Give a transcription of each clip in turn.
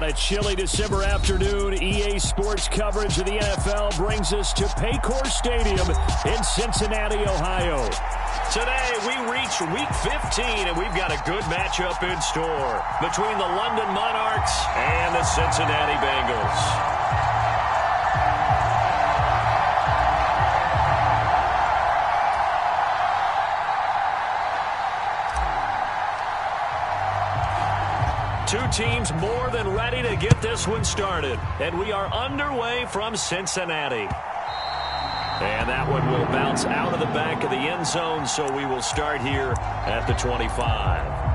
On a chilly December afternoon, EA Sports coverage of the NFL brings us to Paycor Stadium in Cincinnati, Ohio. Today, we reach Week 15, and we've got a good matchup in store between the London Monarchs and the Cincinnati Bengals. Two teams more than ready to get this one started. And we are underway from Cincinnati. And that one will bounce out of the back of the end zone, so we will start here at the 25.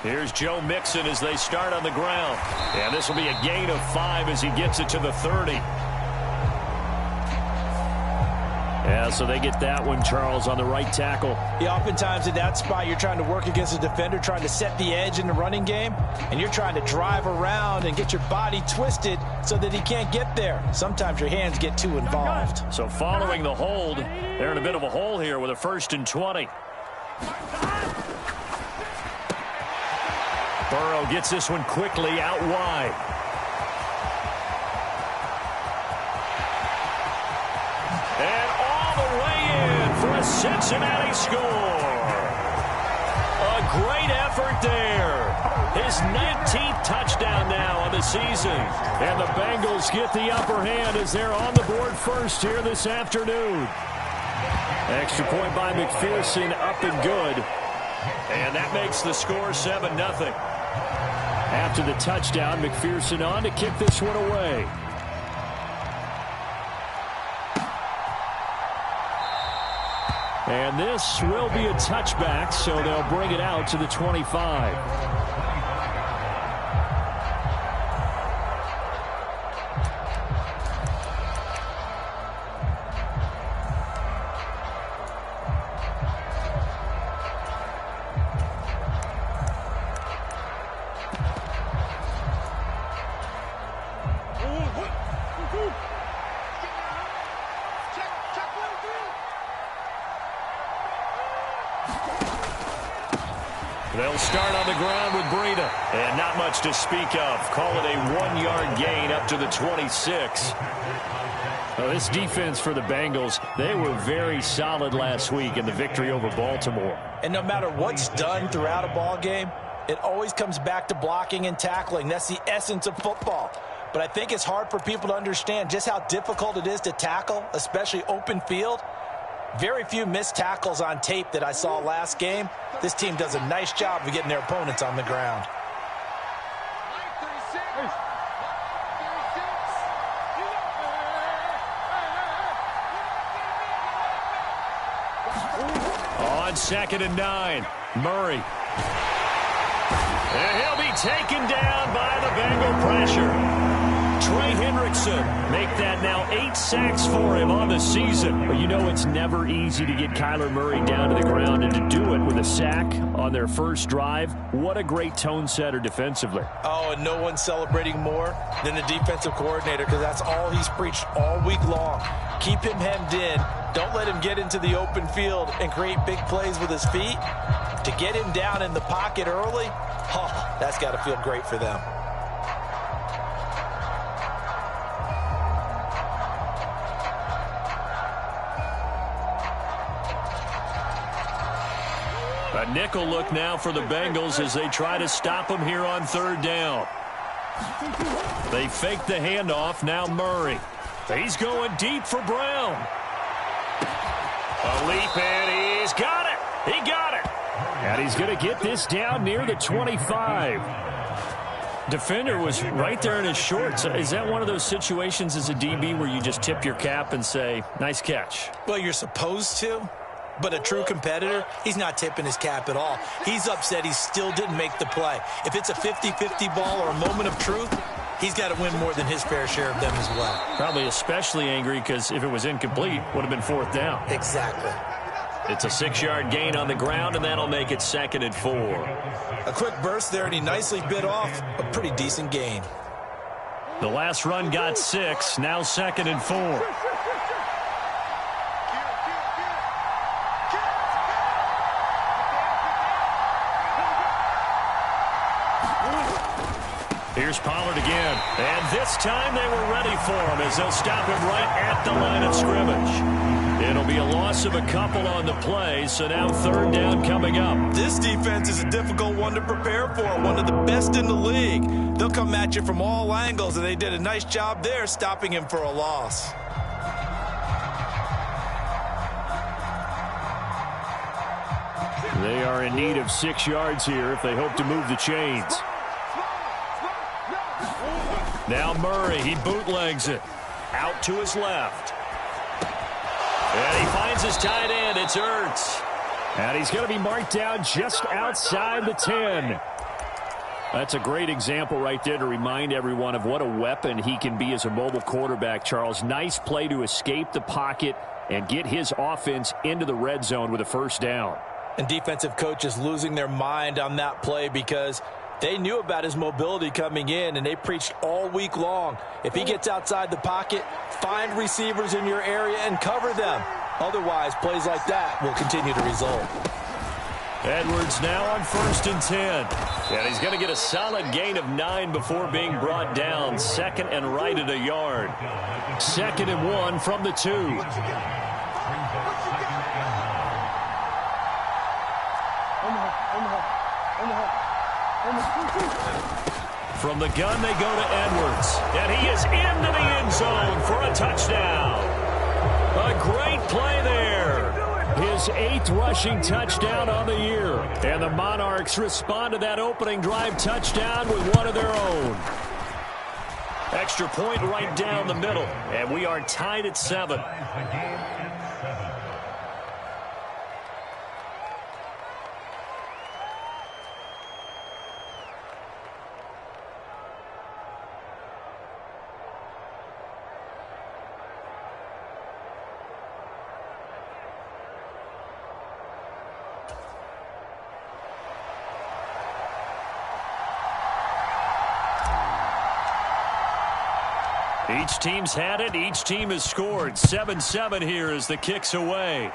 Here's Joe Mixon as they start on the ground. And this will be a gain of 5 as he gets it to the 30. Yeah, so they get that one, Charles, on the right tackle. Yeah, oftentimes in that spot, you're trying to work against a defender, trying to set the edge in the running game, and you're trying to drive around and get your body twisted so that he can't get there. Sometimes your hands get too involved. So following the hold, they're in a bit of a hole here with a 1st and 20. Burrow gets this one quickly out wide. And all the way in for a Cincinnati score. A great effort there. His 19th touchdown now on the season. And the Bengals get the upper hand as they're on the board first here this afternoon. Extra point by McPherson, up and good. And that makes the score 7-0. After the touchdown, McPherson on to kick this one away. And this will be a touchback, so they'll bring it out to the 25. They'll start on the ground with Breida. And not much to speak of. Call it a 1-yard gain up to the 26. Well, this defense for the Bengals, they were very solid last week in the victory over Baltimore. And no matter what's done throughout a ball game, it always comes back to blocking and tackling. That's the essence of football. But I think it's hard for people to understand just how difficult it is to tackle, especially open field. Very few missed tackles on tape that I saw last game. This team does a nice job of getting their opponents on the ground. On 2nd and 9, Murray. And he'll be taken down by the Bengal pressure. Trey Hendrickson make that now 8 sacks for him on the season. But you know it's never easy to get Kyler Murray down to the ground, and to do it with a sack on their first drive, what a great tone setter defensively. Oh, and no one's celebrating more than the defensive coordinator, because that's all he's preached all week long. Keep him hemmed in. Don't let him get into the open field and create big plays with his feet. To get him down in the pocket early, oh, that's got to feel great for them. A nickel look now for the Bengals as they try to stop him here on 3rd down. They fake the handoff. Now Murray. He's going deep for Brown. A leap, and he's got it. He got it. And he's going to get this down near the 25. Defender was right there in his shorts. Is that one of those situations as a DB where you just tip your cap and say, nice catch? Well, you're supposed to. But a true competitor, he's not tipping his cap at all. He's upset he still didn't make the play. If it's a 50-50 ball or a moment of truth, he's got to win more than his fair share of them as well. Probably especially angry because if it was incomplete, would have been 4th down. Exactly. It's a 6-yard gain on the ground, and that'll make it 2nd and 4. A quick burst there, and he nicely bit off a pretty decent gain. The last run got 6, now 2nd and 4. Here's Pollard again. And this time they were ready for him as they'll stop him right at the line of scrimmage. It'll be a loss of a couple on the play, so now 3rd down coming up. This defense is a difficult one to prepare for, one of the best in the league. They'll come at you from all angles, and they did a nice job there stopping him for a loss. They are in need of 6 yards here if they hope to move the chains. Now Murray, he bootlegs it. Out to his left. And he finds his tight end. It's Ertz. And he's going to be marked down just outside the 10. That's a great example right there to remind everyone of what a weapon he can be as a mobile quarterback, Charles. Nice play to escape the pocket and get his offense into the red zone with a 1st down. And defensive coaches losing their mind on that play because they knew about his mobility coming in, and they preached all week long. If he gets outside the pocket, find receivers in your area and cover them. Otherwise, plays like that will continue to result. Edwards now on 1st and 10. And he's going to get a solid gain of 9 before being brought down. 2nd and right at a yard. 2nd and 1 from the 2. From the gun, they go to Edwards. And he is into the end zone for a touchdown. A great play there. His 8th rushing touchdown on the year. And the Monarchs respond to that opening drive touchdown with one of their own. Extra point right down the middle. And we are tied at 7. Each team's had it. Each team has scored. 7-7 here as the kick's away.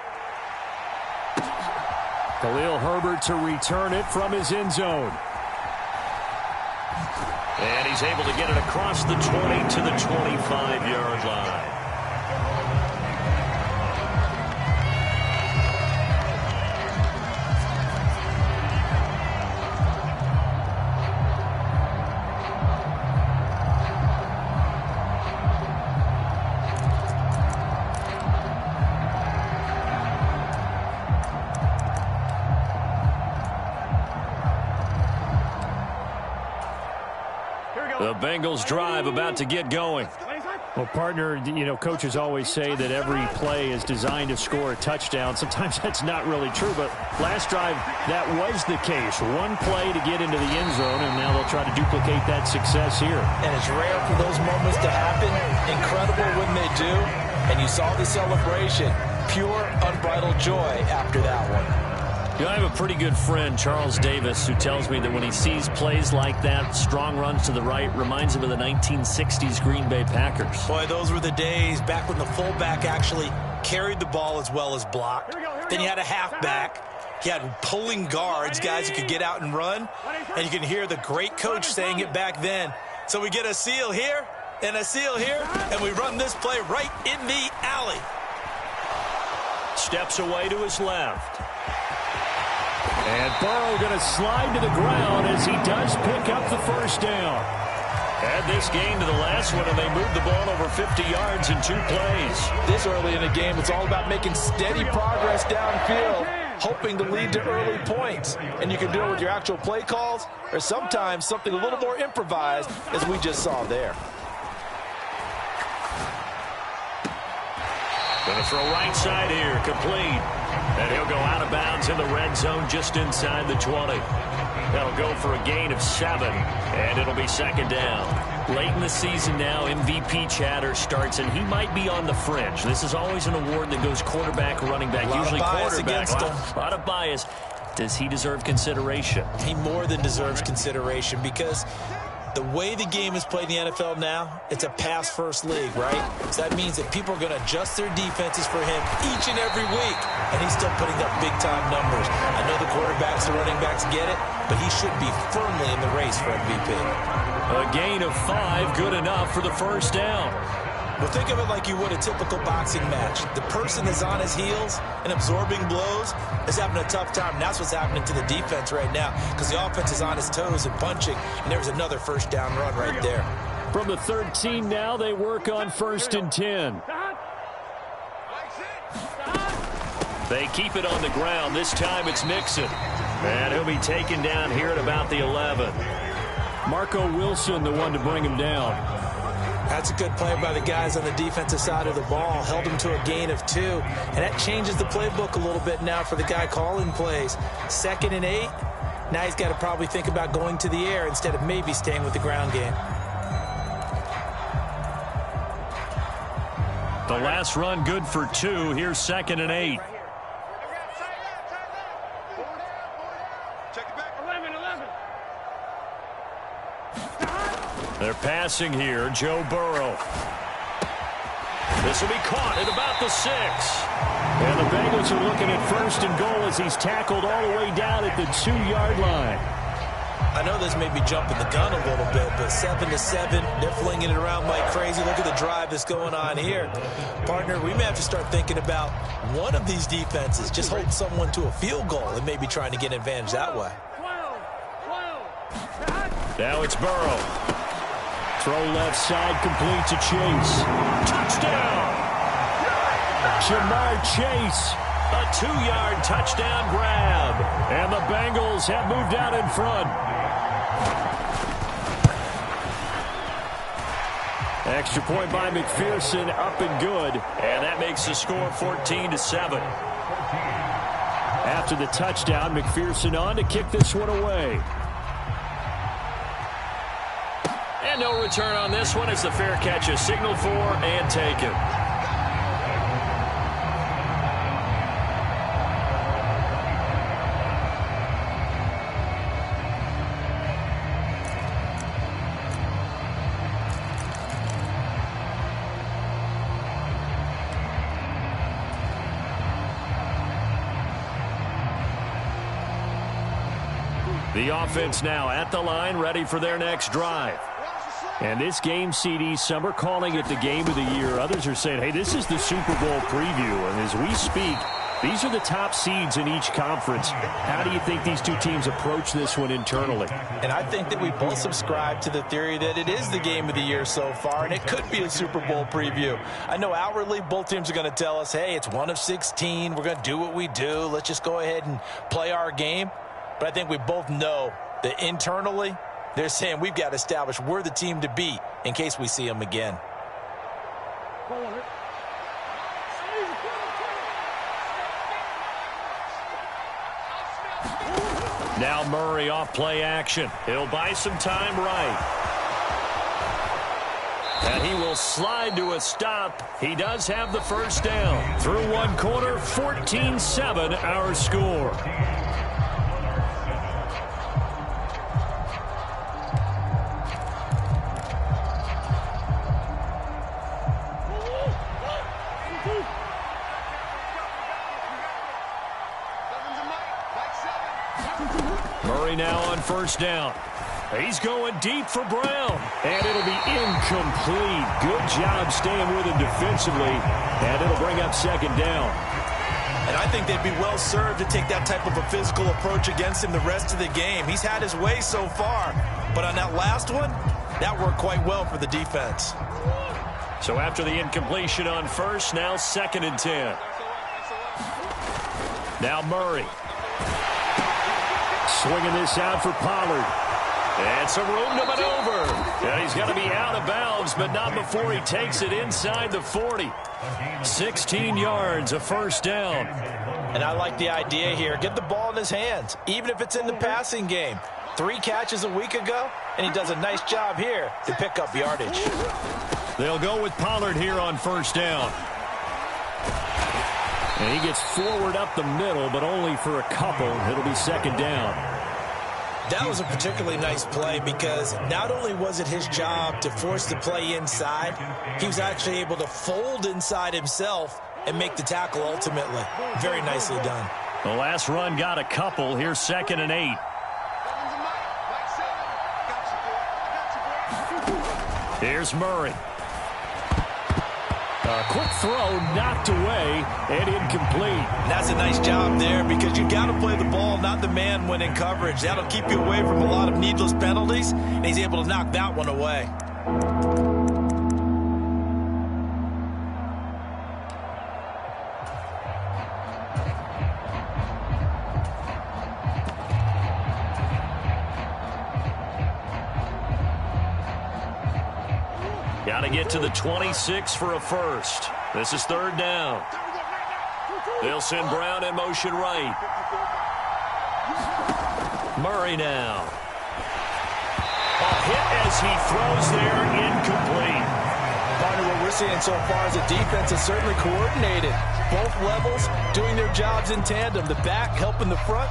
Khalil Herbert to return it from his end zone. And he's able to get it across the 20 to the 25-yard line. The Bengals drive about to get going. Well, partner, you know, coaches always say that every play is designed to score a touchdown. Sometimes that's not really true, but last drive, that was the case. One play to get into the end zone, and now they'll try to duplicate that success here. And it's rare for those moments to happen. Incredible when they do. And you saw the celebration. Pure, unbridled joy after that one. You know, I have a pretty good friend, Charles Davis, who tells me that when he sees plays like that, strong runs to the right, reminds him of the 1960s Green Bay Packers. Boy, those were the days back when the fullback actually carried the ball as well as blocked. Then you had a halfback. You had pulling guards, guys who could get out and run. And you can hear the great coach saying it back then. So we get a seal here and a seal here, and we run this play right in the alley. Steps away to his left. And Burrow going to slide to the ground as he does pick up the 1st down. Add this game to the last one, and they moved the ball over 50 yards in 2 plays. This early in the game, it's all about making steady progress downfield, hoping to lead to early points. And you can do it with your actual play calls, or sometimes something a little more improvised, as we just saw there. Going to throw right side here, complete. And he'll go out of bounds in the red zone just inside the 20. That'll go for a gain of 7, and it'll be second down. Late in the season now, MVP chatter starts, and he might be on the fringe. This is always an award that goes quarterback, running back, usually quarterback. A lot of bias. Does he deserve consideration? He more than deserves consideration because the way the game is played in the NFL now, it's a pass-first league, right? So that means that people are going to adjust their defenses for him each and every week, and he's still putting up big-time numbers. I know the quarterbacks, the running backs get it, but he should be firmly in the race for MVP. A gain of 5, good enough for the first down. Well, think of it like you would a typical boxing match. The person that's on his heels and absorbing blows is having a tough time. And that's what's happening to the defense right now because the offense is on his toes and punching, and there's another first down run right there. From the 13 now, they work on 1st and 10. They keep it on the ground. This time it's Mixon. And he'll be taken down here at about the 11. Marco Wilson, the one to bring him down. That's a good play by the guys on the defensive side of the ball. Held him to a gain of 2. And that changes the playbook a little bit now for the guy calling plays. 2nd and 8. Now he's got to probably think about going to the air instead of maybe staying with the ground game. The last run good for 2. Here's 2nd and 8. They're passing here. Joe Burrow. This will be caught at about the 6. And the Bengals are looking at 1st and goal as he's tackled all the way down at the 2-yard line. I know this may be jumping the gun a little bit, but 7-7, they're flinging it around like crazy. Look at the drive that's going on here. Partner, we may have to start thinking about one of these defenses just holding someone to a field goal and maybe trying to get an advantage that way. Now it's Burrow. Throw left side, complete to Chase. Touchdown! Jamar Chase. A 2-yard touchdown grab. And the Bengals have moved out in front. Extra point by McPherson, up and good. And that makes the score 14-7. After the touchdown, McPherson on to kick this one away. And no return on this one as the fair catch is signaled for and taken. The offense now at the line, ready for their next drive. And this game, CD, some are calling it the game of the year. Others are saying, hey, this is the Super Bowl preview. And as we speak, these are the top seeds in each conference. How do you think these two teams approach this one internally? And I think that we both subscribe to the theory that it is the game of the year so far, and it could be a Super Bowl preview. I know outwardly both teams are going to tell us, hey, it's 1 of 16. We're going to do what we do. Let's just go ahead and play our game. But I think we both know that internally, they're saying we've got to establish we're the team to beat in case we see them again. Now Murray off play action. He'll buy some time right. And he will slide to a stop. He does have the first down. Through one quarter, 14-7 our score. Murray now on first down. He's going deep for Brown. And it'll be incomplete. Good job staying with him defensively. And it'll bring up second down. And I think they'd be well served to take that type of a physical approach against him the rest of the game. He's had his way so far. But on that last one, that worked quite well for the defense. So after the incompletion on first, now 2nd and 10. Now Murray. Swinging this out for Pollard. And some room to maneuver. And he's going to be out of bounds, but not before he takes it inside the 40. 16 yards, a first down. And I like the idea here. Get the ball in his hands, even if it's in the passing game. 3 catches a week ago, and he does a nice job here to pick up yardage. They'll go with Pollard here on first down. And he gets forward up the middle, but only for a couple. It'll be second down. That was a particularly nice play because not only was it his job to force the play inside, he was actually able to fold inside himself and make the tackle ultimately. Very nicely done. The last run got a couple. Here's 2nd and 8. Here's Murray. A quick throw knocked away and incomplete. And that's a nice job there because you got to play the ball, not the man when in coverage. That'll keep you away from a lot of needless penalties, and he's able to knock that one away. Got to get to the 26 for a first. This is 3rd down. They'll send Brown in motion right. Murray now. A hit as he throws there, incomplete. Partner, what we're seeing so far is the defense is certainly coordinated. Both levels doing their jobs in tandem. The back helping the front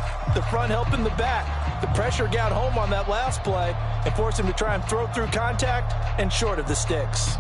helping the back. The pressure got home on that last play and forced him to try and throw through contact and short of the sticks.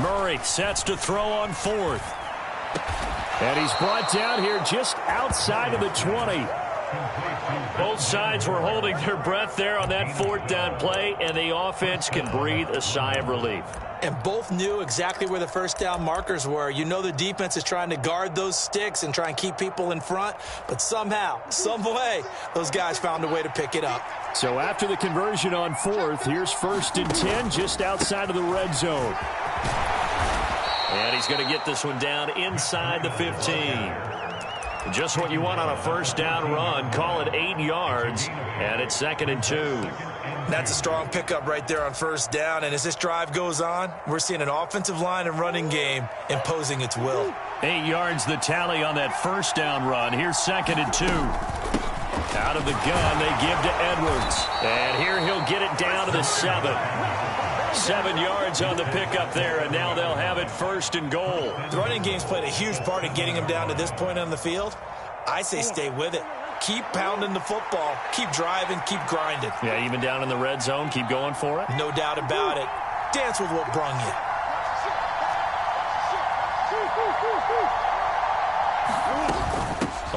Murray sets to throw on 4th. And he's brought down here just outside of the 20. Both sides were holding their breath there on that 4th down play, and the offense can breathe a sigh of relief. And both knew exactly where the first down markers were. You know the defense is trying to guard those sticks and try and keep people in front, but somehow, some way, those guys found a way to pick it up. So after the conversion on 4th, here's 1st and 10 just outside of the red zone. And he's going to get this one down inside the 15. Just what you want on a first down run. Call it 8 yards, and it's 2nd and 2. That's a strong pickup right there on first down, and as this drive goes on, we're seeing an offensive line and running game imposing its will. 8 yards the tally on that first down run. Here's 2nd and 2. Out of the gun, they give to Edwards. And here he'll get it down to the 7. 7 yards on the pickup there, and now they'll have it 1st and goal. The running game's played a huge part in getting him down to this point on the field. I say stay with it. Keep pounding the football. Keep driving. Keep grinding. Yeah, even down in the red zone, keep going for it. No doubt about it. Dance with what brung you.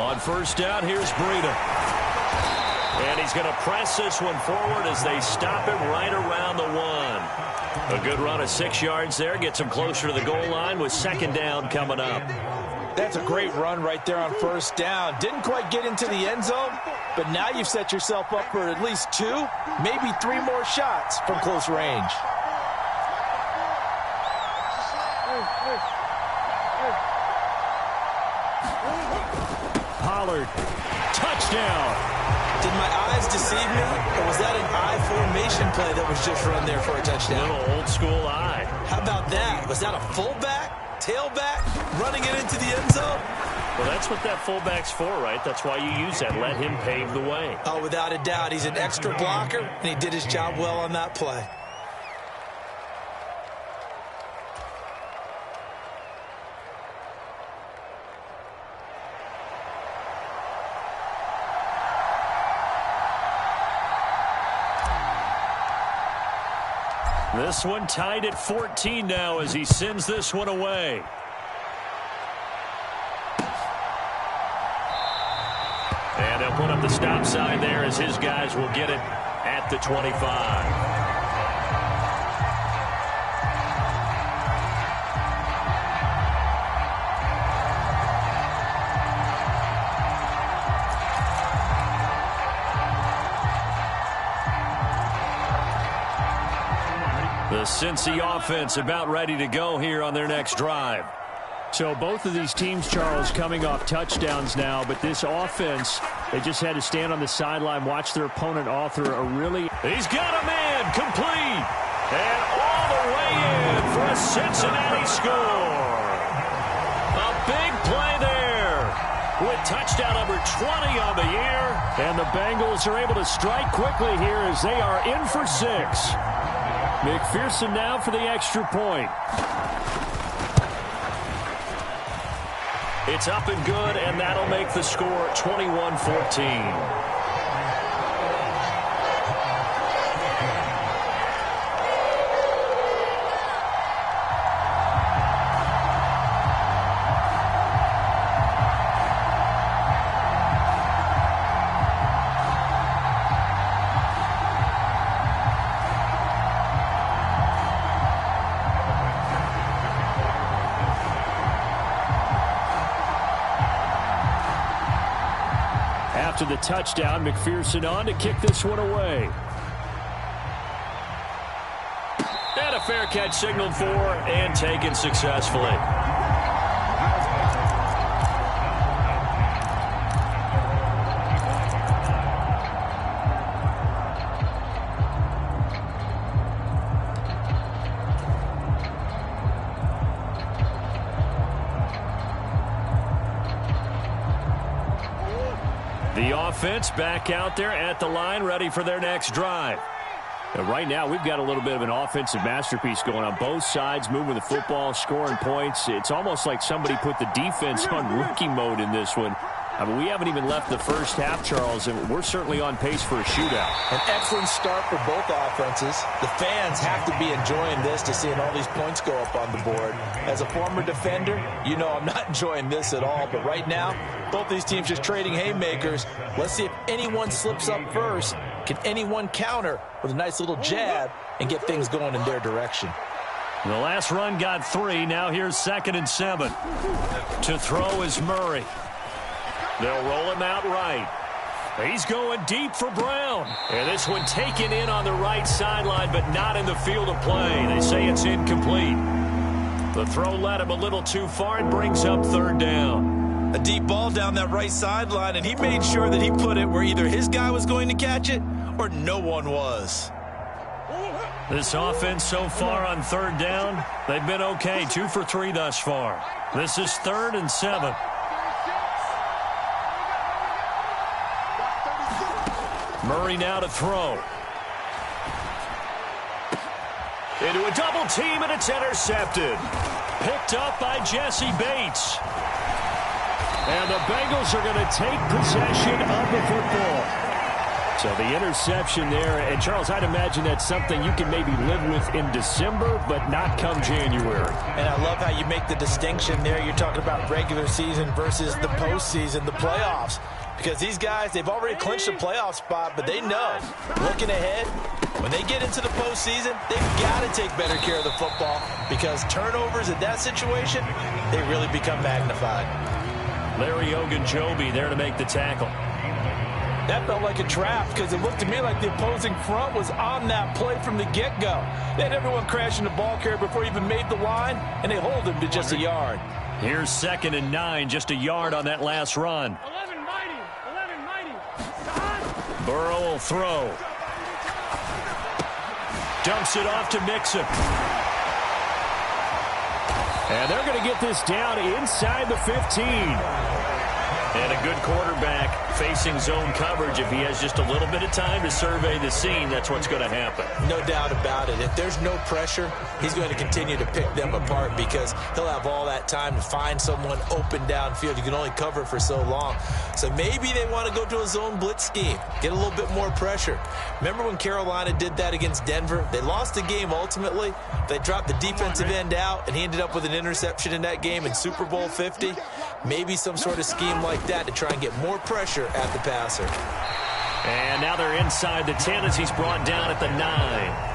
On first down, here's Breida. And he's going to press this one forward as they stop him right around the 1. A good run of 6 yards there. Gets him closer to the goal line with 2nd down coming up. That's a great run right there on first down. Didn't quite get into the end zone, but now you've set yourself up for at least 2, maybe 3 more shots from close range. Pollard, touchdown. Did my eyes deceive me, or was that an I formation play that was just run there for a touchdown? A little old school eye. How about that? Was that a fullback, tailback, running it into the end zone? Well, that's what that fullback's for, right? That's why you use that. Let him pave the way. Oh, without a doubt. He's an extra blocker, and he did his job well on that play. This one tied at 14 now as he sends this one away. And they'll put up the stop sign there as his guys will get it at the 25. The Cincy offense about ready to go here on their next drive. So both of these teams, Charles, coming off touchdowns now, but this offense, they just had to stand on the sideline, watch their opponent author a really... He's got a man, complete, and all the way in for a Cincinnati score. A big play there with touchdown number 20 on the year. And the Bengals are able to strike quickly here as they are in for 6. McPherson now for the extra point. It's up and good, and that'll make the score 21-14. After the touchdown, McPherson on to kick this one away. And a fair catch signaled for and taken successfully. The offense back out there at the line, ready for their next drive. And right now, we've got a little bit of an offensive masterpiece going on both sides, moving the football, scoring points. It's almost like somebody put the defense on rookie mode in this one. I mean, we haven't even left the first half, Charles, and we're certainly on pace for a shootout. An excellent start for both offenses. The fans have to be enjoying this to seeing all these points go up on the board. As a former defender, you know I'm not enjoying this at all. But right now, both these teams just trading haymakers. Let's see if anyone slips up first. Can anyone counter with a nice little jab and get things going in their direction? The last run got 3. Now here's 2nd and 7. To throw is Murray. They'll roll him out right. He's going deep for Brown. And this one taken in on the right sideline, but not in the field of play. They say it's incomplete. The throw led him a little too far and brings up 3rd down. A deep ball down that right sideline, and he made sure that he put it where either his guy was going to catch it or no one was. This offense so far on 3rd down, they've been okay. 2 for 3 thus far. This is 3rd and 7. Murray now to throw. Into a double team, and it's intercepted. Picked up by Jesse Bates. And the Bengals are going to take possession of the football. So the interception there, and Charles, I'd imagine that's something you can maybe live with in December, but not come January. And I love how you make the distinction there. You're talking about regular season versus the postseason, the playoffs. Because these guys, they've already clinched a playoff spot, but they know, looking ahead, when they get into the postseason, they've got to take better care of the football because turnovers in that situation, they really become magnified. Larry Ogunjobi there to make the tackle. That felt like a trap because it looked to me like the opposing front was on that play from the get-go. They had everyone crashing the ball carrier before he even made the line, and they hold him to just a yard. Here's 2nd and 9, just a yard on that last run. 11 mighty. Burrow will throw. Dumps it off to Mixon. And they're going to get this down inside the 15. And a good quarterback facing zone coverage. If he has just a little bit of time to survey the scene, that's what's going to happen. No doubt about it. If there's no pressure, he's going to continue to pick them apart because he'll have all that time to find someone open downfield. You can only cover for so long. So maybe they want to go to a zone blitz scheme, get a little bit more pressure. Remember when Carolina did that against Denver? They lost the game ultimately. They dropped the defensive end out, and he ended up with an interception in that game in Super Bowl 50. Maybe some sort of scheme like that to try and get more pressure at the passer. And now they're inside the 10 as he's brought down at the 9.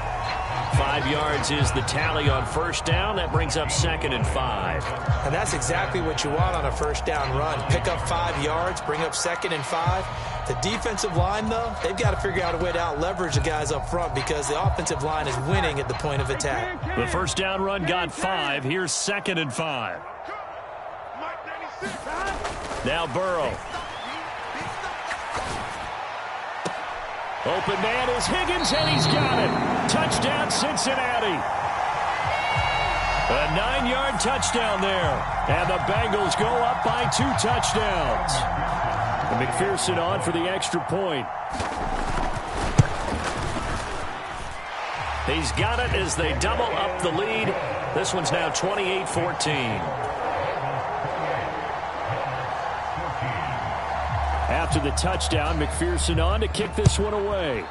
5 yards is the tally on 1st down. That brings up 2nd and 5. And that's exactly what you want on a 1st down run. Pick up 5 yards, bring up 2nd and 5. The defensive line, though, they've got to figure out a way to out-leverage the guys up front because the offensive line is winning at the point of attack. The first down run got 5. Here's 2nd and 5. Now Burrow. Open man is Higgins, and he's got it. Touchdown, Cincinnati. A 9-yard touchdown there. And the Bengals go up by 2 touchdowns. And McPherson on for the extra point. He's got it as they double up the lead. This one's now 28-14. After the touchdown, McPherson on to kick this one away.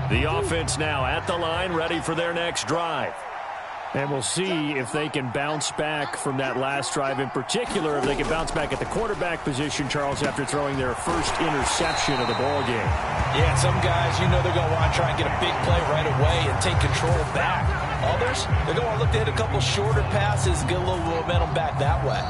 The offense now at the line, ready for their next drive. And we'll see if they can bounce back from that last drive in particular, if they can bounce back at the quarterback position, Charles, after throwing their first interception of the ball game. Yeah, some guys, you know they're going to want to try and get a big play right away and take control back. Others, they're going to look to hit a couple shorter passes, get a little momentum back that way.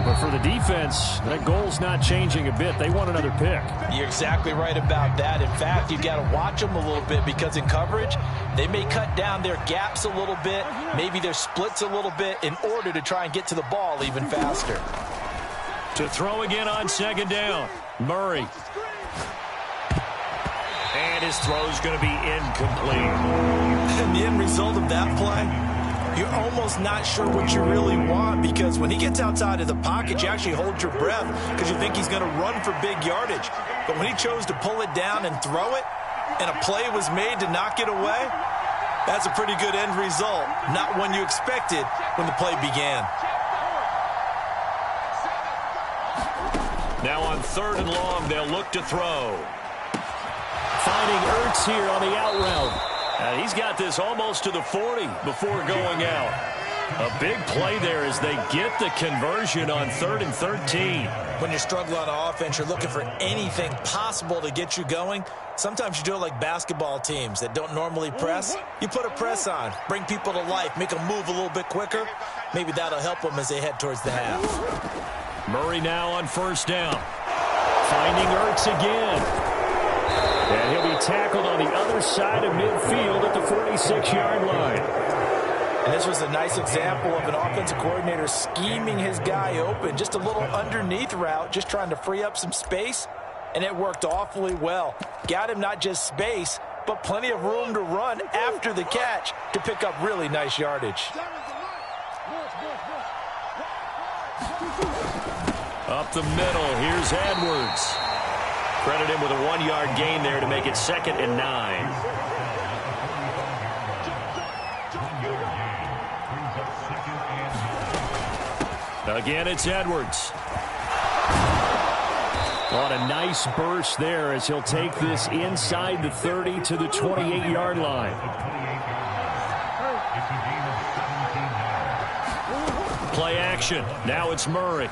But for the defense, that goal's not changing a bit. They want another pick. You're exactly right about that. In fact, you've got to watch them a little bit because in coverage, they may cut down their gaps a little bit, maybe their splits a little bit in order to try and get to the ball even faster. To throw again on 2nd down, Murray. And his throw's going to be incomplete. And the end result of that play, you're almost not sure what you really want because when he gets outside of the pocket, you actually hold your breath because you think he's going to run for big yardage. But when he chose to pull it down and throw it, and a play was made to knock it away, that's a pretty good end result. Not one you expected when the play began. Now on 3rd and long, they'll look to throw. Finding Ertz here on the out route. He's got this almost to the 40 before going out. A big play there as they get the conversion on 3rd and 13. When you struggle on offense, you're looking for anything possible to get you going. Sometimes you do it like basketball teams that don't normally press. You put a press on, bring people to life, make them move a little bit quicker. Maybe that'll help them as they head towards the half. Murray now on 1st down. Finding Ertz again. And he'll be tackled on the other side of midfield at the 46-yard line. And this was a nice example of an offensive coordinator scheming his guy open. Just a little underneath route, just trying to free up some space. And it worked awfully well. Got him not just space, but plenty of room to run after the catch to pick up really nice yardage. Up the middle, here's Edwards. Credit him with a 1-yard gain there to make it 2nd and 9. Again, it's Edwards. On a nice burst there as he'll take this inside the 30 to the 28-yard line. Play action. Now it's Murray.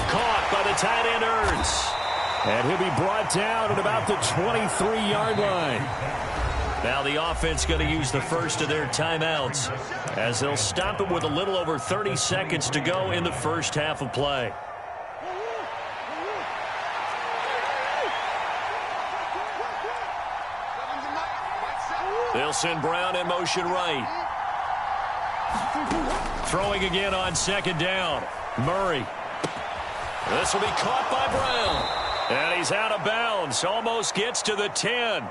Caught by the tight end Ertz. And he'll be brought down at about the 23-yard line. Now the offense going to use the first of their timeouts as they'll stop it with a little over 30 seconds to go in the first half of play. They'll send Brown in motion right. Throwing again on 2nd down. Murray. This will be caught by Brown. And he's out of bounds. Almost gets to the 10.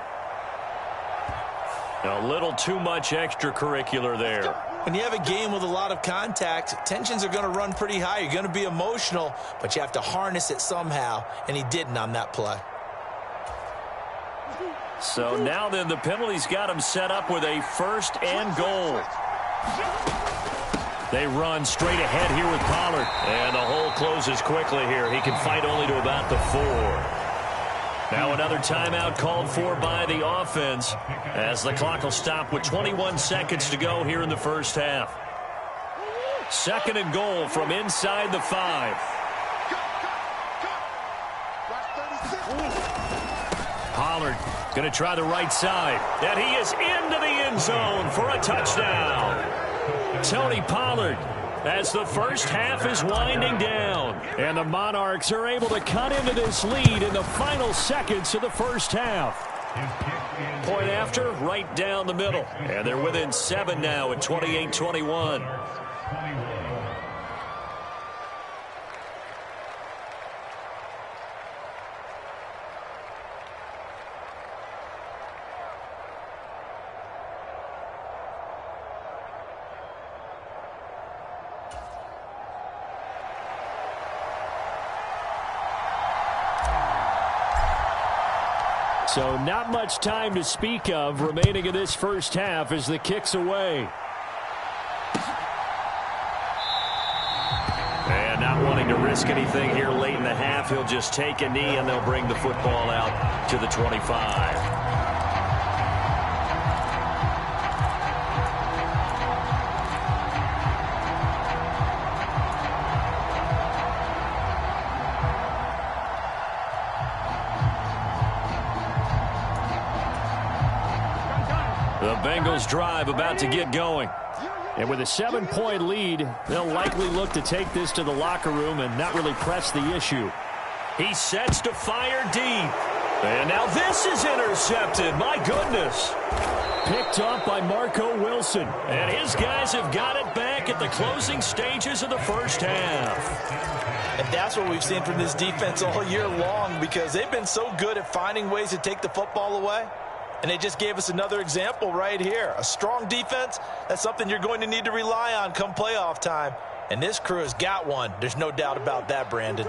A little too much extracurricular there. When you have a game with a lot of contact, tensions are going to run pretty high. You're going to be emotional, but you have to harness it somehow, and he didn't on that play. So now then the penalty's got him set up with a 1st and goal. They run straight ahead here with Pollard. And the hole closes quickly here. He can fight only to about the 4. Now another timeout called for by the offense as the clock will stop with 21 seconds to go here in the first half. 2nd and goal from inside the 5. Pollard going to try the right side. And he is into the end zone for a touchdown. Tony Pollard, as the first half is winding down. And the Monarchs are able to cut into this lead in the final seconds of the first half. Point after, right down the middle. And they're within 7 now at 28-21. So not much time to speak of remaining in this first half as the kick's away. And not wanting to risk anything here late in the half, he'll just take a knee and they'll bring the football out to the 25. The Bengals drive about to get going. And with a 7-point lead, they'll likely look to take this to the locker room and not really press the issue. He sets to fire deep. And now this is intercepted. My goodness. Picked up by Marco Wilson. And his guys have got it back at the closing stages of the first half. And that's what we've seen from this defense all year long, because they've been so good at finding ways to take the football away. And they just gave us another example right here. A strong defense, that's something you're going to need to rely on come playoff time. And this crew has got one. There's no doubt about that, Brandon.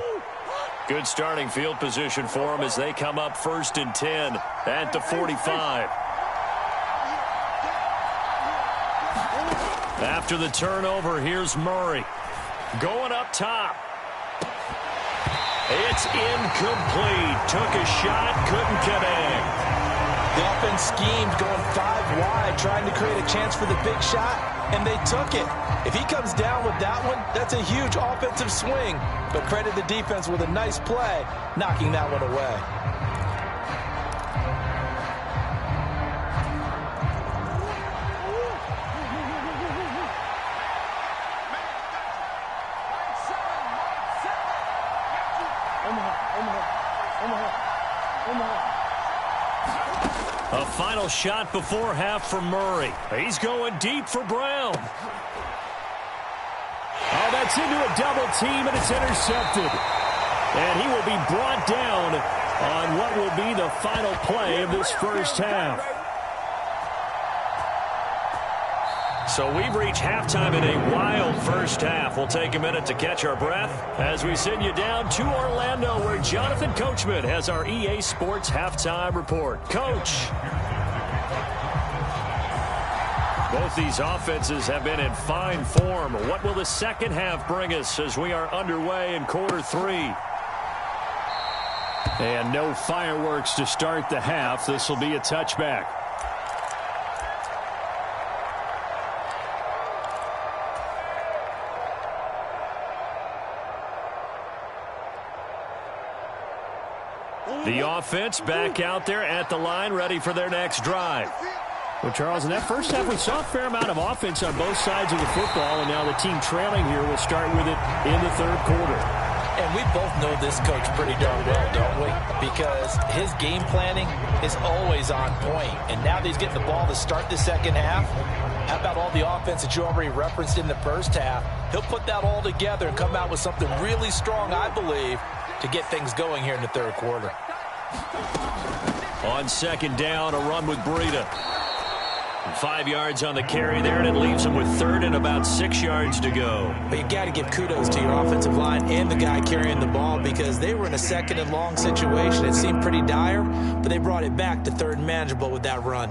Good starting field position for them as they come up 1st and 10 at the 45. After the turnover, here's Murray. Going up top. It's incomplete. Took a shot, couldn't connect. The offense schemed going 5 wide, trying to create a chance for the big shot, and they took it. If he comes down with that one, that's a huge offensive swing. But credit the defense with a nice play, knocking that one away. A final shot before half for Murray. He's going deep for Brown. Oh, that's into a double team, and it's intercepted. And he will be brought down on what will be the final play of this first half. So we've reached halftime in a wild first half. We'll take a minute to catch our breath as we send you down to Orlando, where Jonathan Coachman has our EA Sports halftime report. Coach. Both these offenses have been in fine form. What will the second half bring us as we are underway in quarter 3? And no fireworks to start the half. This will be a touchback. The offense back out there at the line, ready for their next drive. Well, Charles, in that first half, we saw a fair amount of offense on both sides of the football, and now the team trailing here will start with it in the third quarter. And we both know this coach pretty darn well, don't we? Because his game planning is always on point. And now that he's getting the ball to start the second half, how about all the offense that you already referenced in the first half? He'll put that all together and come out with something really strong, I believe, to get things going here in the third quarter. On second down, a run with Breida. 5 yards on the carry there, and it leaves him with 3rd and about 6 yards to go. But you got to give kudos to your offensive line and the guy carrying the ball, because they were in a 2nd and long situation. It seemed pretty dire, but they brought it back to 3rd and manageable with that run.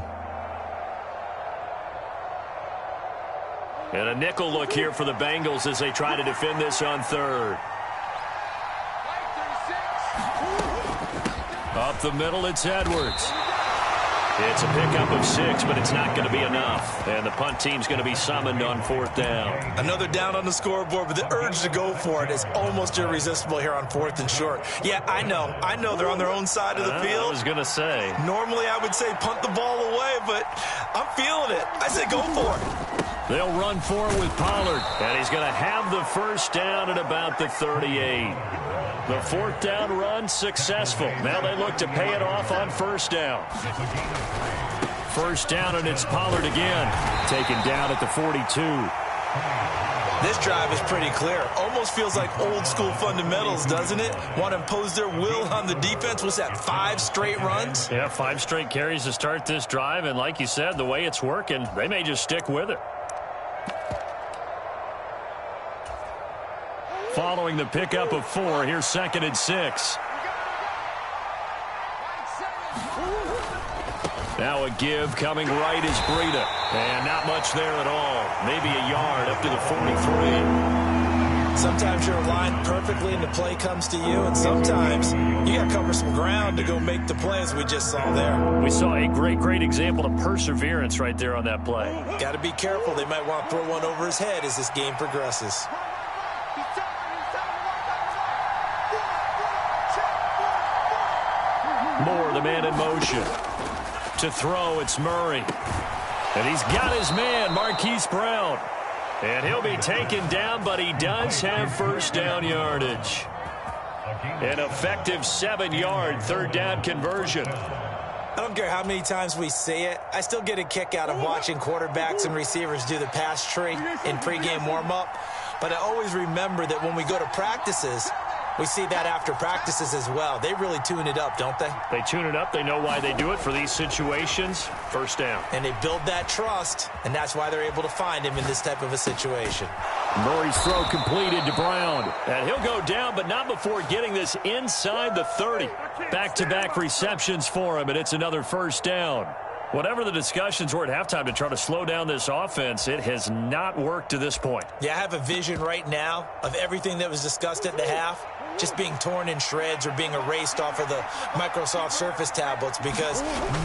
And a nickel look here for the Bengals as they try to defend this on 3rd. Up the middle, it's Edwards. It's a pickup of 6, but it's not going to be enough. And the punt team's going to be summoned on 4th down. Another down on the scoreboard, but the urge to go for it is almost irresistible here on 4th and short. Yeah, I know they're on their own side of the field. I was going to say. Normally I would say punt the ball away, but I'm feeling it. I say go for it. They'll run for it with Pollard, and he's going to have the first down at about the 38. The 4th down run successful. Now they look to pay it off on 1st down. 1st down, and it's Pollard again. Taken down at the 42. This drive is pretty clear. Almost feels like old school fundamentals, doesn't it? Want to impose their will on the defense. Was that 5 straight runs? Yeah, 5 straight carries to start this drive. And like you said, the way it's working, they may just stick with it. Following the pickup of 4, here's 2nd and 6. Now a give coming right is Breida. And not much there at all. Maybe a yard up to the 43. Sometimes you're aligned perfectly and the play comes to you, and sometimes you got to cover some ground to go make the play, as we just saw there. We saw a great example of perseverance right there on that play. Got to be careful. They might want to throw one over his head as this game progresses. Moore, the man in motion. To throw, it's Murray. And he's got his man, Marquise Brown. And he'll be taken down, but he does have 1st down yardage. An effective 7-yard 3rd down conversion. I don't care how many times we see it. I still get a kick out of watching quarterbacks and receivers do the pass tree in pregame warm-up. But I always remember that when we go to practices, we see that after practices as well. They really tune it up, don't they? They tune it up. They know why they do it for these situations. 1st down. And they build that trust, and that's why they're able to find him in this type of a situation. Murray's throw completed to Brown. And he'll go down, but not before getting this inside the 30. Back-to-back receptions for him, and it's another 1st down. Whatever the discussions were at halftime to try to slow down this offense, it has not worked to this point. Yeah, I have a vision right now of everything that was discussed at the half just being torn in shreds or being erased off of the Microsoft Surface tablets because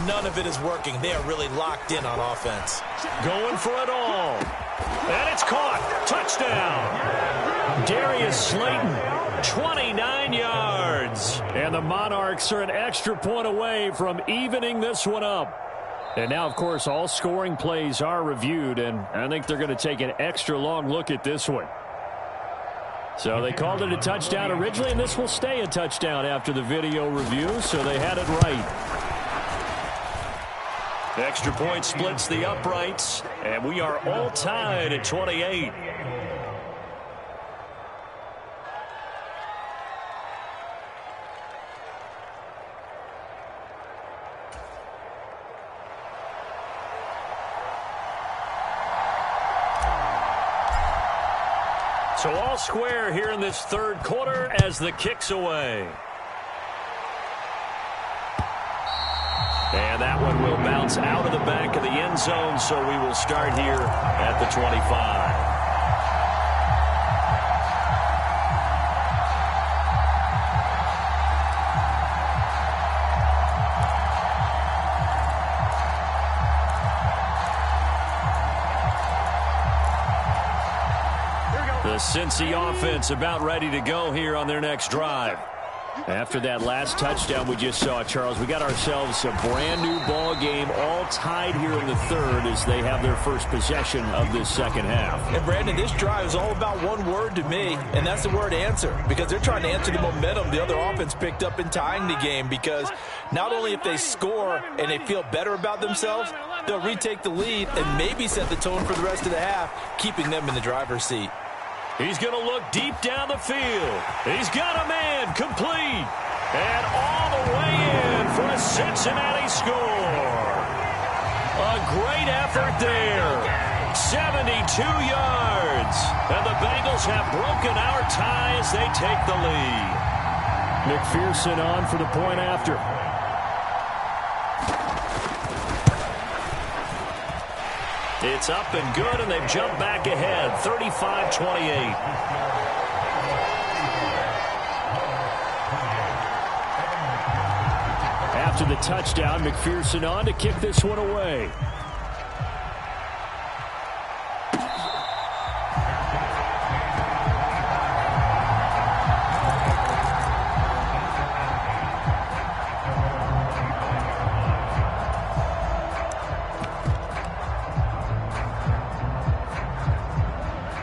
none of it is working. They are really locked in on offense. Going for it all. And it's caught. Touchdown. Darius Slayton, 29 yards. And the Monarchs are an extra point away from evening this one up. And now, of course, all scoring plays are reviewed, and I think they're going to take an extra long look at this one. So they called it a touchdown originally, and this will stay a touchdown after the video review, so they had it right. Extra point splits the uprights, and we are all tied at 28. So all square here in this 3rd quarter as the kick's away. And that one will bounce out of the back of the end zone, so we will start here at the 25. The Cincy offense about ready to go here on their next drive. After that last touchdown we just saw, Charles, we got ourselves a brand new ball game, all tied here in the 3rd as they have their first possession of this 2nd half. And Brandon, this drive is all about one word to me, and that's the word answer, because they're trying to answer the momentum the other offense picked up in tying the game, because not only if they score and they feel better about themselves, they'll retake the lead and maybe set the tone for the rest of the half, keeping them in the driver's seat. He's going to look deep down the field. He's got a man complete. And all the way in for a Cincinnati score. A great effort there. 72 yards. And the Bengals have broken our tie as they take the lead. McPherson on for the point after. It's up and good, and they've jumped back ahead, 35-28. After the touchdown, McPherson on to kick this one away.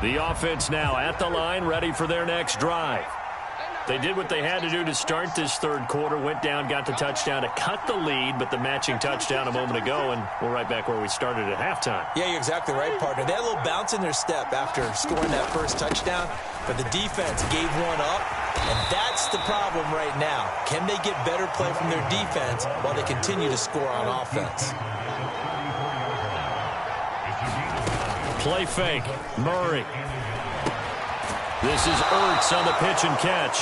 The offense now at the line, ready for their next drive. They did what they had to do to start this third quarter, went down, got the touchdown to cut the lead, but the matching touchdown a moment ago, and we're right back where we started at halftime. Yeah, you're exactly right, partner. They had a little bounce in their step after scoring that first touchdown, but the defense gave one up, and that's the problem right now. Can they get better play from their defense while they continue to score on offense? Play fake. Murray. This is Ertz on the pitch and catch.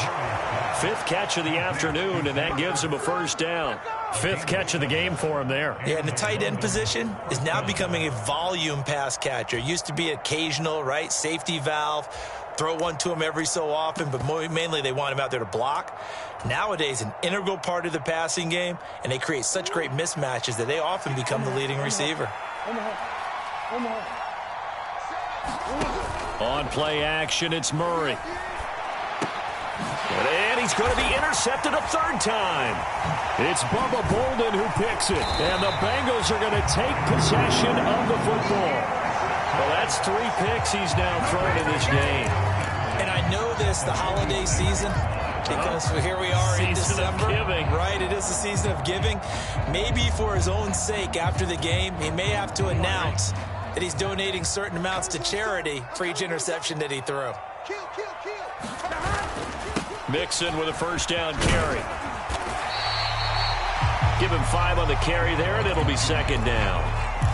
Fifth catch of the afternoon, and that gives him a first down. Fifth catch of the game for him there. Yeah, and the tight end position is now becoming a volume pass catcher. It used to be occasional, right? Safety valve. Throw one to him every so often, but mainly they want him out there to block. Nowadays, an integral part of the passing game, and they create such great mismatches that they often become the leading receiver. On play action, it's Murray. And he's going to be intercepted a third time. It's Bubba Bolden who picks it. And the Bengals are going to take possession of the football. Well, that's 3 picks he's now thrown in this game. And I know this, the holiday season, because here we are in December. Season of giving. Right, it is the season of giving. Maybe for his own sake after the game, he may have to announce that he's donating certain amounts to charity for each interception that he threw. Mixon with a first down carry. Give him 5 on the carry there, and it'll be second down.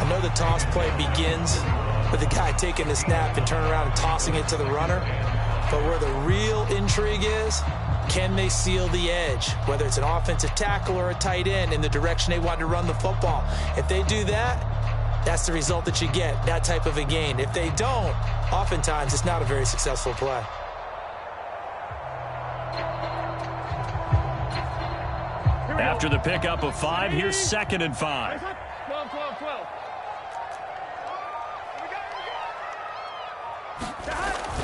I know the toss play begins with the guy taking the snap and turning around and tossing it to the runner. But where the real intrigue is, can they seal the edge, whether it's an offensive tackle or a tight end, in the direction they want to run the football? If they do that, that's the result that you get, that type of a gain. If they don't, oftentimes it's not a very successful play. After the pickup of 5, here's 2nd and 5. 12, 12, 12.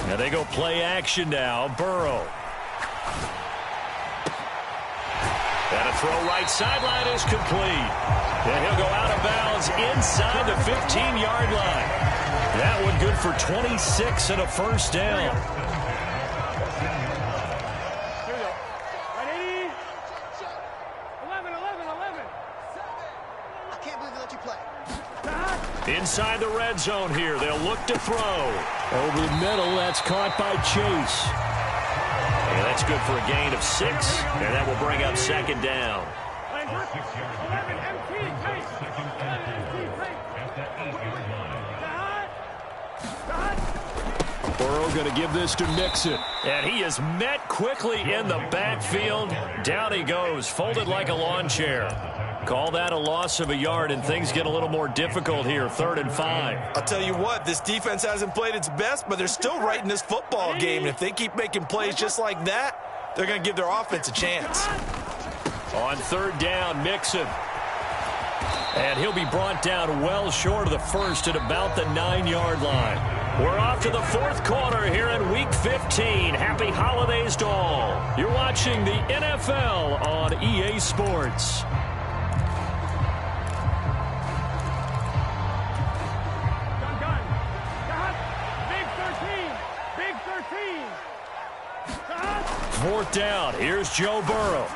Now they go play action now. Burrow. And a throw right sideline is complete. And he'll go out of bounds inside the 15-yard line. That one good for 26 and a first down. Here we go. Right, 80. 11, 11, 11. I can't believe they let you play. Inside the red zone here. They'll look to throw. Over the middle, that's caught by Chase. And that's good for a gain of 6. And that will bring up second down. 11 MT, Chase. 11 MT, Chase. Burrow going to give this to Mixon. And he is met quickly in the backfield. Down he goes, folded like a lawn chair. Call that a loss of a yard, and things get a little more difficult here, 3rd and 5. I'll tell you what, this defense hasn't played its best, but they're still right in this football game. And if they keep making plays just like that, they're going to give their offense a chance. On 3rd down, Mixon. And he'll be brought down well short of the first at about the 9-yard line. We're off to the 4th quarter here in Week 15. Happy holidays to all. You're watching the NFL on EA Sports. Big 13. 4th down. Here's Joe Burrow.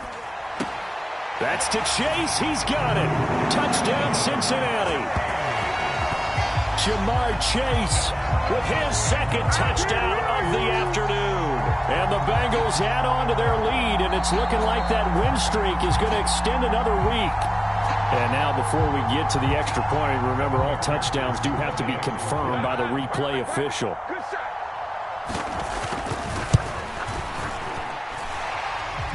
That's to Chase. He's got it. Touchdown, Cincinnati. Jamar Chase with his 2nd touchdown of the afternoon. And the Bengals add on to their lead, and it's looking like that win streak is going to extend another week. And now before we get to the extra point, remember all touchdowns do have to be confirmed by the replay official.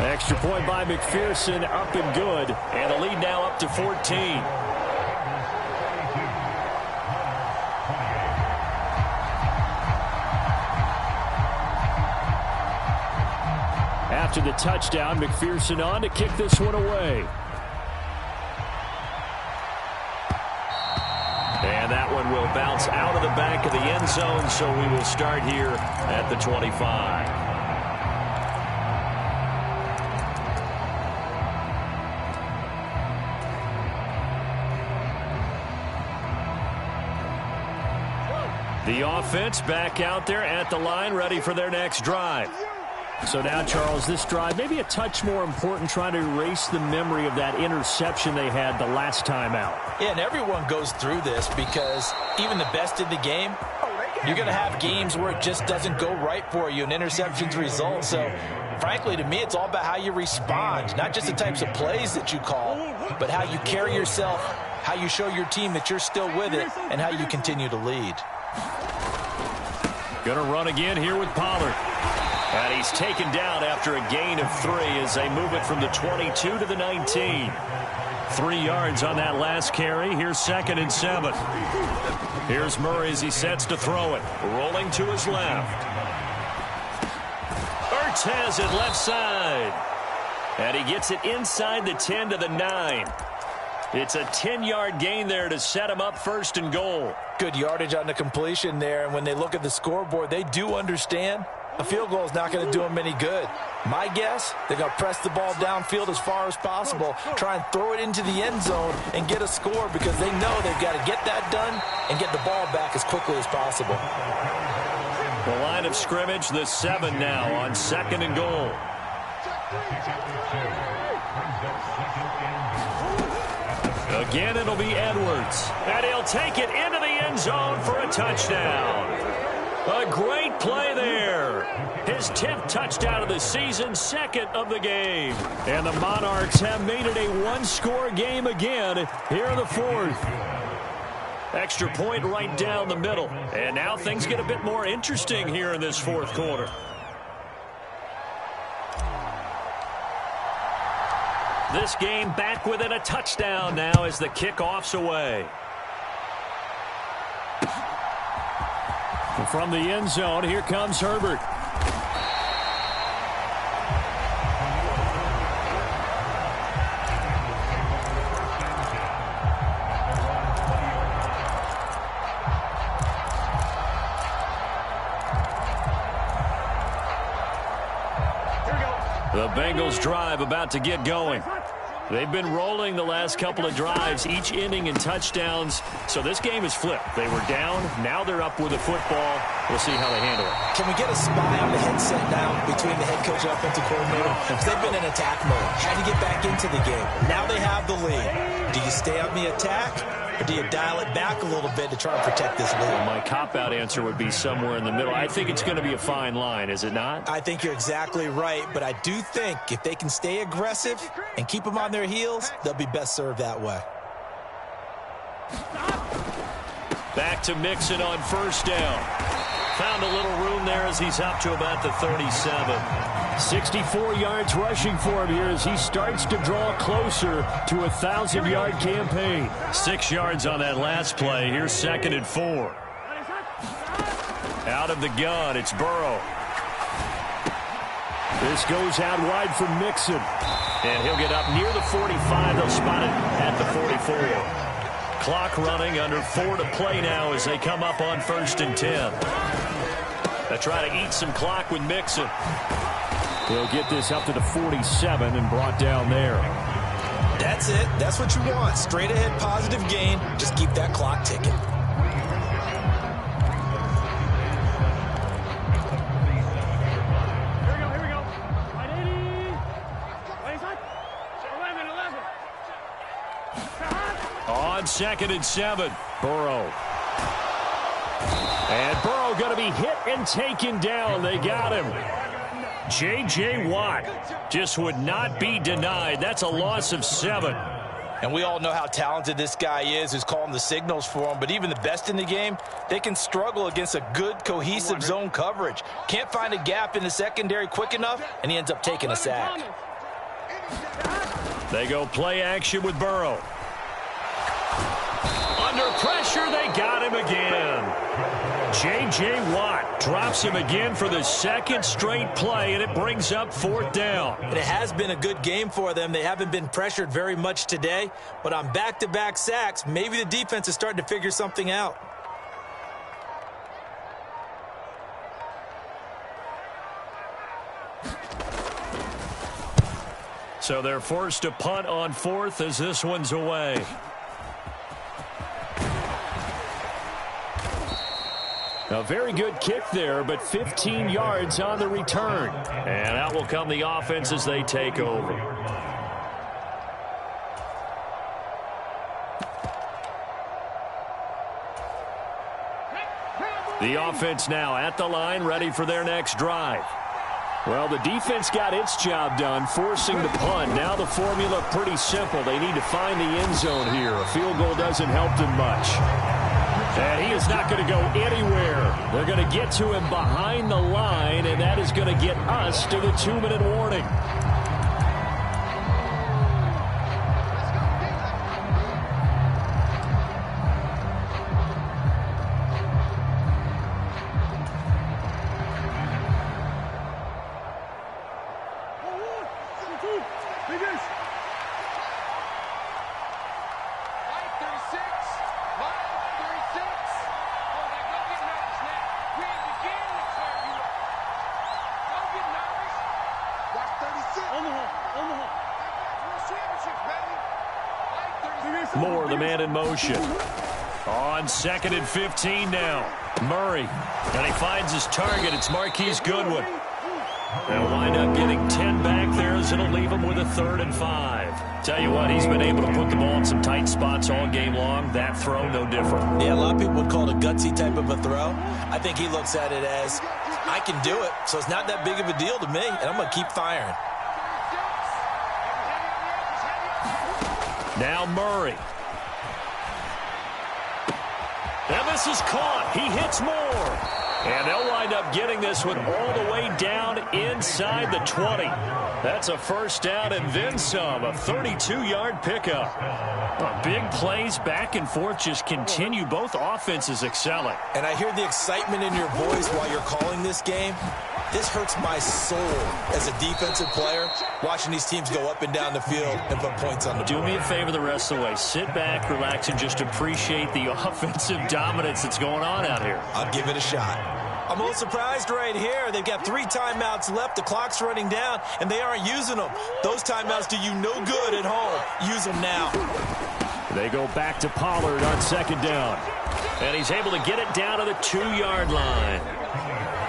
Extra point by McPherson, up and good. And the lead now up to 14. After the touchdown, McPherson on to kick this one away. will bounce out of the back of the end zone, so we will start here at the 25. The offense back out there at the line, ready for their next drive. So now, Charles, this drive maybe a touch more important, trying to erase the memory of that interception they had the last time out. Yeah, and everyone goes through this because even the best in the game, you're going to have games where it just doesn't go right for you and interceptions result. So, frankly, to me, it's all about how you respond, not just the types of plays that you call, but how you carry yourself, how you show your team that you're still with it, and how you continue to lead. Going to run again here with Pollard. And he's taken down after a gain of 3 as they move it from the 22 to the 19. 3 yards on that last carry. Here's 2nd and 7. Here's Murray as he sets to throw it. Rolling to his left. Ertz has it left side. And he gets it inside the 10 to the 9. It's a 10-yard gain there to set him up 1st and goal. Good yardage on the completion there, and when they look at the scoreboard, they do understand a field goal is not going to do them any good. My guess, they're going to press the ball downfield as far as possible, try and throw it into the end zone and get a score because they know they've got to get that done and get the ball back as quickly as possible. The line of scrimmage, the 7 now on 2nd and goal. Again, it'll be Edwards. And he'll take it into the end zone for a touchdown. A great play there. His 10th touchdown of the season, 2nd of the game. And the Monarchs have made it a one-score game again here in the 4th. Extra point right down the middle. And now things get a bit more interesting here in this 4th quarter. This game back within a touchdown now as the kickoff's away. From the end zone, here comes Herbert. The Bengals drive about to get going. They've been rolling the last couple of drives, each inning in touchdowns. So this game is flipped. They were down. Now they're up with the football. We'll see how they handle it. Can we get a spy on the headset now between the head coach and offensive coordinator? Because they've been in attack mode. Had to get back into the game. Now they have the lead. Do you stay on the attack, or do you dial it back a little bit to try and protect this lead? Well, my cop-out answer would be somewhere in the middle. I think it's going to be a fine line, is it not? I think you're exactly right, but I do think if they can stay aggressive and keep them on their heels, they'll be best served that way. Back to Mixon on 1st down. Found a little room there as he's up to about the 37. 64 yards rushing for him here as he starts to draw closer to a 1,000-yard campaign. 6 yards on that last play. Here's 2nd and 4. Out of the gun, it's Burrow. This goes out wide for Mixon. And he'll get up near the 45. They'll spot it at the 44. Clock running, under 4 to play now as they come up on 1st and 10. They try to eat some clock with Mixon. They'll get this up to the 47 and brought down there. That's it. That's what you want. Straight ahead positive gain. Just keep that clock ticking. Here we go. 180. 11. On 2nd and 7, Burrow. And Burrow going to be hit and taken down. They got him. J.J. Watt just would not be denied. That's a loss of 7. And we all know how talented this guy is who's calling the signals for him. But even the best in the game, they can struggle against a good, cohesive zone coverage. Can't find a gap in the secondary quick enough, and he ends up taking a sack. They go play action with Burrow. Under pressure, they got him again. J.J. Watt drops him again for the 2nd straight play, and it brings up 4th down. And it has been a good game for them. They haven't been pressured very much today, but on back-to-back sacks, maybe the defense is starting to figure something out. So they're forced to punt on 4th as this one's away. A very good kick there, but 15 yards on the return. And out will come the offense as they take over. The offense now at the line, ready for their next drive. Well, the defense got its job done, forcing the punt. Now the formula pretty simple. They need to find the end zone here. A field goal doesn't help them much. And he is not going to go anywhere. They're going to get to him behind the line, and that is going to get us to the 2-minute warning. Moore, the man in motion. On 2nd and 15 now. Murray. And he finds his target. It's Marquise Goodwin. They'll wind up getting 10 back there as it'll leave him with a 3rd and 5. Tell you what, he's been able to put the ball in some tight spots all game long. That throw, no different. Yeah, a lot of people would call it a gutsy type of a throw. I think he looks at it as, I can do it, so it's not that big of a deal to me, and I'm going to keep firing. Now Murray. And this is caught. He hits Moore. And they'll wind up getting this one all the way down inside the 20. That's a 1st down and then some. A 32-yard pickup. Big plays back and forth just continue. Both offenses excelling. And I hear the excitement in your voice while you're calling this game. This hurts my soul as a defensive player, watching these teams go up and down the field and put points on the board. Do me a favor the rest of the way. Sit back, relax, and just appreciate the offensive dominance that's going on out here. I'll give it a shot. I'm a little surprised right here. They've got 3 timeouts left. The clock's running down, and they aren't using them. Those timeouts do you no good at home. Use them now. They go back to Pollard on 2nd down. And he's able to get it down to the 2-yard line.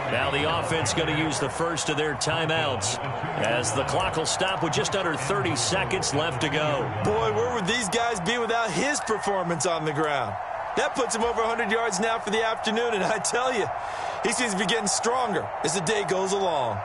Now the offense going to use the first of their timeouts as the clock will stop with just under 30 seconds left to go. Boy, where would these guys be without his performance on the ground? That puts him over 100 yards now for the afternoon, and I tell you, he seems to be getting stronger as the day goes along.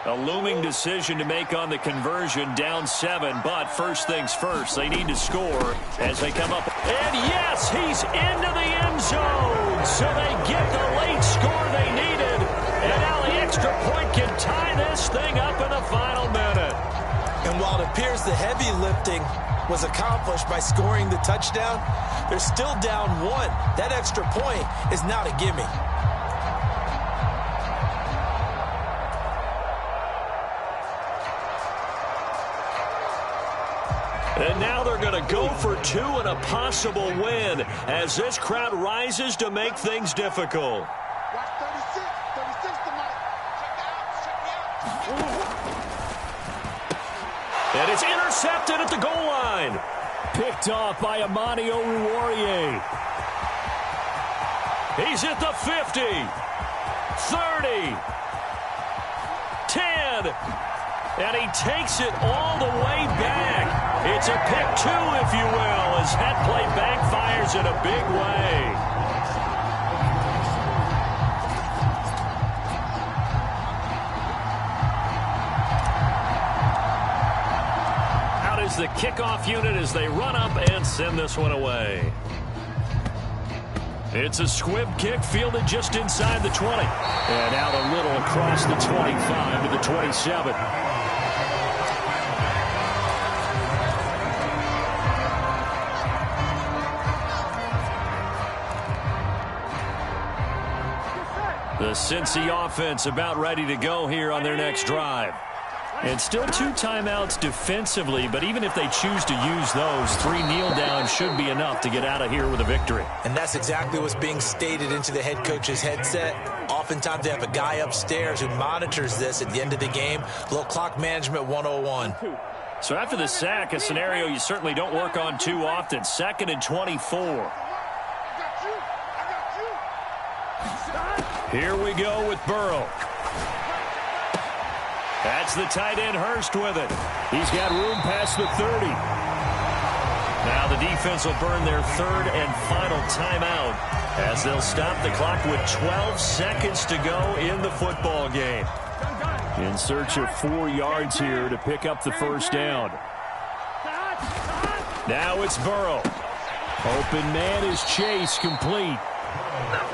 A looming decision to make on the conversion, down 7, but first things first, they need to score as they come up. And yes, he's into the end zone, so they get the late score they needed. And now the extra point can tie this thing up in the final minute. And while it appears the heavy lifting was accomplished by scoring the touchdown, they're still down 1. That extra point is not a gimme. And now they're going to go for 2 and a possible win as this crowd rises to make things difficult. Watch 36 tonight. Check me out. And it's intercepted at the goal line. Picked off by Amani Oruwariye. He's at the 50, 30, 10, and he takes it all the way back. It's a pick 2, if you will, as that play backfires in a big way. Out is the kickoff unit as they run up and send this one away. It's a squib kick fielded just inside the 20. And out a little across the 25 to the 27. The Cincy offense about ready to go here on their next drive. And still 2 timeouts defensively, but even if they choose to use those, 3 kneel downs should be enough to get out of here with a victory. And that's exactly what's being stated into the head coach's headset. Oftentimes they have a guy upstairs who monitors this at the end of the game. A little clock management 101. So after the sack, a scenario you certainly don't work on too often. 2nd and 24. Here we go with Burrow. That's the tight end Hurst with it. He's got room past the 30. Now the defense will burn their 3rd and final timeout as they'll stop the clock with 12 seconds to go in the football game. In search of 4 yards here to pick up the first down. Now it's Burrow. Open man is Chase, complete.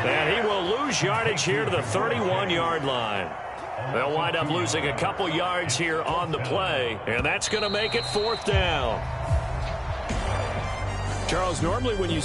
And he will lose yardage here to the 31-yard line. They'll wind up losing a couple yards here on the play, and that's going to make it 4th down. Charles, normally when you